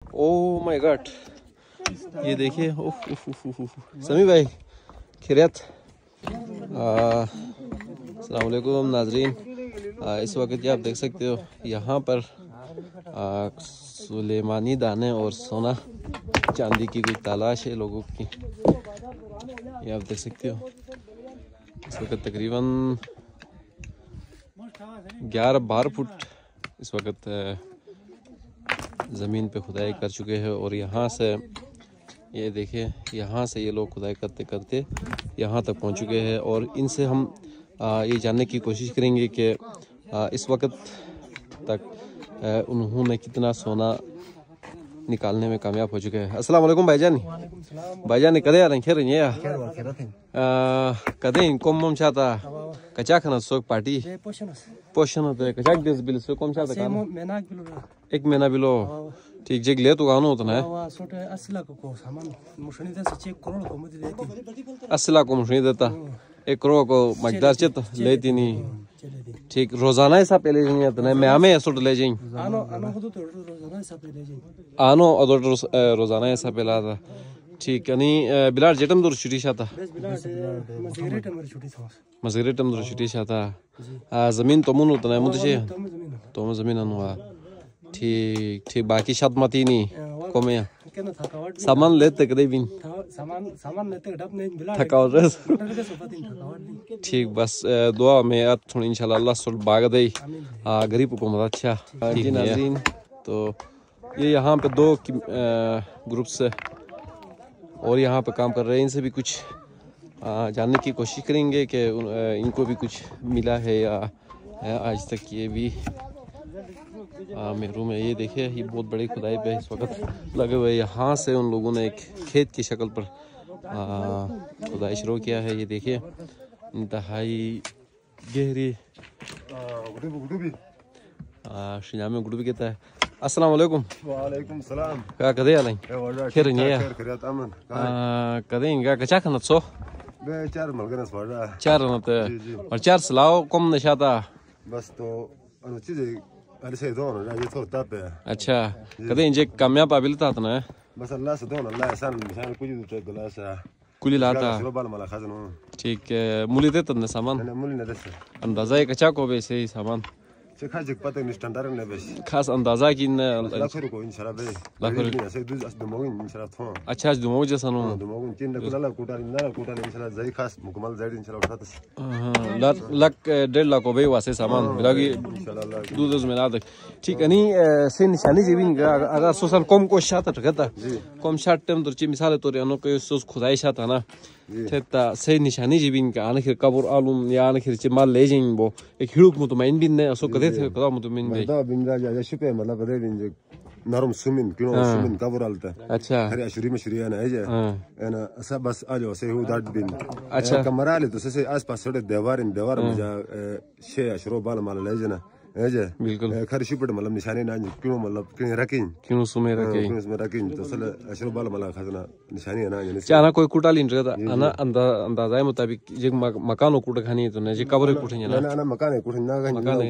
Oh my God, ये देखिए। उफ उफ उफ उफ उफ। समी भाई खैरियत? अस्सलाम वालेकुम नाजरीन। इस वक्त ये आप देख सकते हो यहाँ पर सुलेमानी दाने और सोना चांदी की कोई तलाश है लोगों की। ये आप देख सकते हो इस वक्त तकरीबन 11-12 फुट इस वक्त ज़मीन पे खुदाई कर चुके हैं। और यहाँ से ये देखिए, यहाँ से ये लोग खुदाई करते करते यहाँ तक पहुँच चुके हैं। और इनसे हम ये जानने की कोशिश करेंगे कि इस वक्त तक उन्होंने कितना सोना निकालने में कामयाब हो चुके हैं। अस्सलाम वालेकुम भाईजान। भाईजान कदे यार खेर नहीं या कदे इनको मम चाहता कचा खाना सोक पार्टी पोषण होते कचा दिस बिल सो कम चाहता एक महीना बिलो ठीक जेक ले तो गानो होता है 80 लाख को सामान मुशनी दे 1 करोड़ को मुझे देती 80 लाख को मुशनी देता 1 करोड़ को मकदार चित लेती नहीं। ठीक रोजाना हिसाब पे ले जाएंगे तो मैं हमें ऐसा ले जाएंगे आनो अदर रोजाना हिसाब पे लाता। ठीक है नहीं बिलार जेटम दूर छुट्टी शाता मज़ीरे टम दूर छुट्टी शाता ज़मीन तो मुन उतना है मुझे तो ज़मीन अनुआ। ठीक ठीक बाकी शाद मती नहीं कमे सामान लेते कदे भी सामान लेते डब नहीं बिला थकावट ठीक बस दुआ में अब थोड़ी इंशाल्लाह अल्लाह सुल बाग दे गरीब को मदद अच्छा। जी नाज़रीन, तो ये यहाँ पे 2 ग्रुप्स और यहाँ पे काम कर रहे हैं। इनसे भी कुछ जानने की कोशिश करेंगे कि इनको भी कुछ मिला है या आज तक ये भी मेरू में। ये देखिए ये बहुत बड़ी खुदाई पे इस वक्त लगे हुए। यहाँ से उन लोगों ने एक खेत की शक्ल पर खुदाई शुरू किया है। ये देखिए इंतहाई गहरी शिया में गुडबी कहता है। अस्सलाम वालेकुम। वालेकुम सलाम। क्या कदे आले खेर नहीं है खैरियत अमन कदे इनका कचा खनत सो बे 4 मलगनस पड़ा 4 नत और 4 सलाओ कम नशाता बस तो अनु चीज अरे से दो ना ये तो तब है। अच्छा कदे इंजे कामयाब काबिलता था ना बस अल्लाह से दो ना अल्लाह एहसान निशान कुछ तो गलास कुली लाता बाल मला खजन ठीक है। मूली देता ना सामान मूली ना दस अंदाजा एक अच्छा को वैसे ही सामान चखा जग पता नहीं स्टैंडर्ड ने बस खास अंदाजा कि लाख रुपए इंशाल्लाह बे लाख रुपए से दूध दो मोगिन इंशाल्लाह थो अच्छा दो मोग जैसा नो दो मोगिन 3 लाख कोटा इंशाल्लाह जाई खास मुकम्मल जाई इंशाल्लाह उठाता लाख 1.5 लाख को बे वासे सामान मिलागी दूध में ना तक ठीक है। नहीं से निशानी जीविन अगर सोसन कम को शाता ठगता कम शाट टाइम तो मिसाल तो रे अनो को सोस खुदाई शाता ना तेता से निशानी जीविन का आने खिर कबर आलूम या आने खिर चे माल ले जाएंगे वो एक हिड़ुक मुतमईन बिन ने असो कदे थे कदा मुतमईन बे दा बिंदा जा शुपे मतलब रे बिन नरम सुमिन किनो सुमिन कबर आलता अच्छा अरे अशुरी में शुरिया ना है एना सब बस आजो से हु दाट बिन अच्छा कमराले तो से आसपास थोड़े देवार में जा शे अशरो बाल माल ले जना है जे बिल्कुल खर शुपट मतलब निशानी ना क्यों मतलब क्यों रखिन क्यों सुमे रखिन तो सल अशरो बाल माल खजना निशानी है ना यानी चाना कोई कुटालिन रहता अना अंदाजा मुताबिक जे मकानो कुट खानी तो ने जे कबर कुट ना ना मकान कुट ना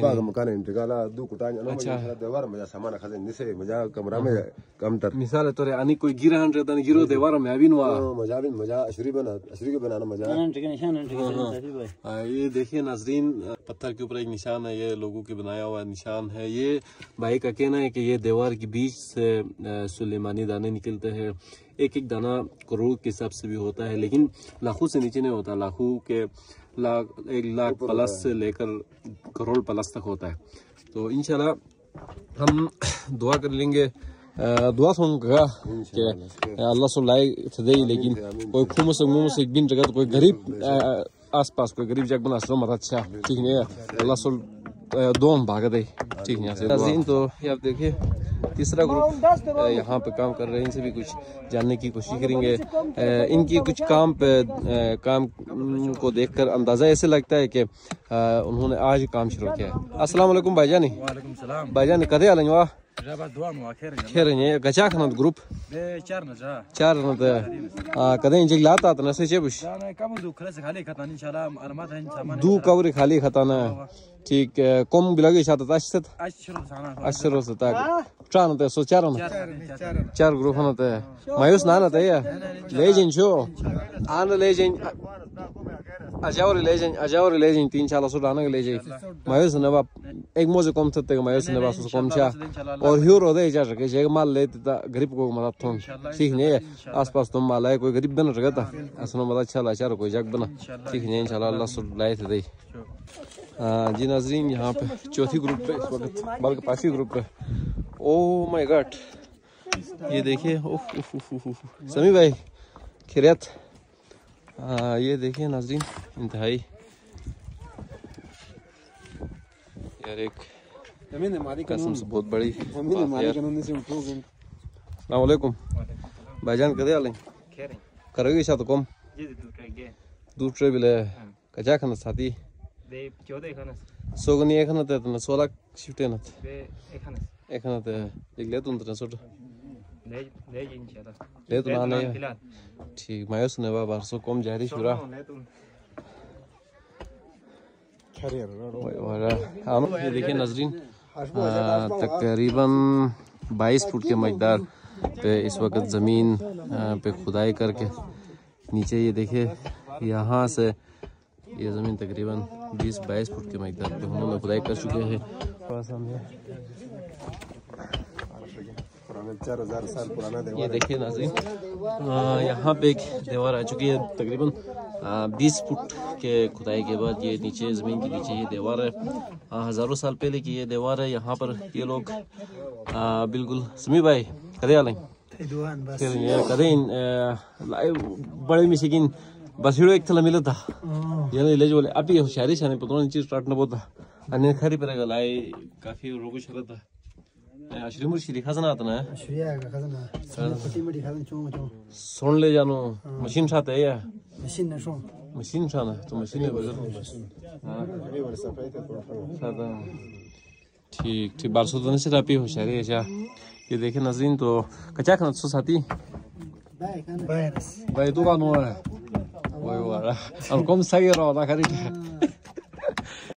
बाग मकान इंतकाला दो कुटान अच्छा देवार में सामान खजन निसे मजा कमरा में कम तर मिसाल तो रे अनि कोई गिरहन रहता ने गिरो देवार में अबिन वा मजा अशरी के बनाना मजा ये देखिए नाजरीन पत्थर के ऊपर एक निशान है, ये लोगों के बनाया हुआ निशान है। ये भाई का कहना है कि ये दीवार के बीच से सुलेमानी दाने निकलते हैं। एक एक दाना करोड़ के हिसाब से भी होता है, लेकिन लाखों से नीचे नहीं होता। लाखों के 1 लाख प्लस से लेकर करोड़ प्लस तक होता है। तो इंशाल्लाह हम दुआ कर लेंगे दुआ सुनगा कि अल्लाह सुलाई थे, लेकिन कोई खूम से मुंह से बिन जगह कोई गरीब आसपास कोई गरीब जग बना सो मत अच्छा ठीक नहीं है अल्लाह सुल दोम भाग दे ठीक है। तो ये आप देखिए तीसरा ग्रुप यहाँ पे काम कर रहे हैं, इनसे भी कुछ जानने की कोशिश करेंगे। इनकी कुछ काम को देखकर अंदाजा ऐसे लगता है कि उन्होंने आज काम शुरू किया है। अस्सलाम वालेकुम भाईजानी। वालेकुम सलाम। भाईजानी कदे आलेंगे वाह Raba dua nu akhir. Kher ने गचा खनत ग्रुप De चार न जा. चार न ते कदे इंजग लाता त नसे चेबुश जाना कम दु खले से खाली खता इंशाल्लाह अरमात है सामान. दू कवरी खाली खताना ठीक कम बिलगे शात ताशत आज शुरू साना. अशरो से ताक चान ते सो चार न चार ग्रुप न ते मायूस ना न ते या लेजिन छो आन लेजिन अजावर लेजिन तीन चाला सो डाना लेजिन मायूस न बाप एक मोजे कम थते मायूस न बाप कम चा और ह्यूरो दे जा के जे माल ले ता गरीब को मदद थों ठीक नहीं आसपास तुम माल है कोई गरीब बन रखता असनो मदद अच्छा लाचार कोई जग बना ठीक नहीं इंशाल्लाह अल्लाह सुन लाए थे दे जी नाजरीन यहाँ पे चौथी ग्रुप पे इस वक्त बल्कि पांचवी ग्रुप पे ओ माय गॉड ये देखिए उफ उफ उफ उफ समी भाई खैरियत ये देखिए नाजरीन इंतहाई यार एक कसम से बहुत बड़ी अस्सलाम वालेकुम भाईजान कदे आले करोगे साथ कम दूसरे बिले कचा खाना साथी सोगनी एक ना ते 16 शिफ्ट है ना एक ना ते एक ले तुम तो सोट ले तो ना नहीं ठीक मायूस ने बाबा सो कम जारी शुरा ये देखिए नाजरीन तकरीबन 22 फुट के मकदार पे इस वक्त ज़मीन पे खुदाई करके नीचे ये देखिए यहाँ से ये ज़मीन तकरीबन 20-22 फुट के मकदार पे उन्होंने खुदाई कर चुके हैं। ये देखिए नाज़रीन यहाँ पे एक दीवार आ चुकी है तकरीबन 20 फुट के खुदाई के बाद ये नीचे ज़मीन के नीचे ये दीवार है। हज़ारों साल पहले की ये दीवार है। यहाँ पर ये लोग बिल्कुल समी भाई कदे आलें कदे बड़े मिशिकिन बस हिड़ो एक थला मिला था ये ले जो अभी होशियारी छाने पता नहीं चीज स्टार्ट न बोता अन्य खरी पर गलाई काफी रोग शरत था अशरी मुर्शिदी खजाना आता ना सुन ले जानो मशीन साथ है या मशीन छाना तो मशीन में बजर ठीक ठीक 1200 से रापी होशियारी है क्या ये देखे नाज़रीन तो कच्चा खाना तो साथी भाई दुकान हुआ है वही वाला और कम सही रहा था खरीद